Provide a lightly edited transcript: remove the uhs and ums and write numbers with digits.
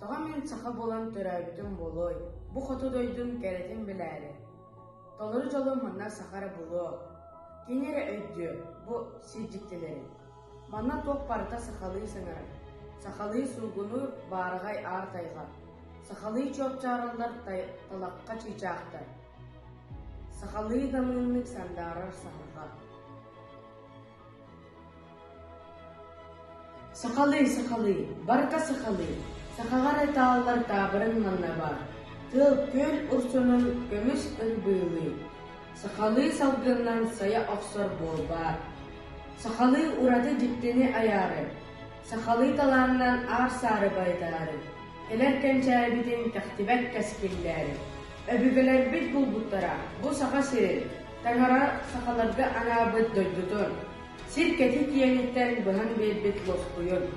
Тоға мен саха болан төрәбітін болой, бұ қоты дойдың кәретін біләлі. Толыры жолы манна сахара болу. Кенері өйді, бұ сирдіктелері. Манна тоқ парта сахалый сыңыры. Сахалый суғыны барығай артайға. Сахалый чоп чарылдар талаққа чичақты. Сахалый дамынлық сандарыр сахаға. Сахалый, барка сахалый. Сахағар эталлар табырын манна бар. Тыл көл ұрсының көміс үлбүйлі. Сахалый салғыннан сая оқсор бол бар. Сахалый ұраты диктені аяры. Сахалый таланынан ар сары байдары. Келер кәнчәбітін тәқтібәк кәскелләрі. Өбігілер бит бұл бұттара. Бұл сақа сирен. Таңара сахаларға ана бұд дойдудun. Сир кәті киенеттен бұған бет лос қойын.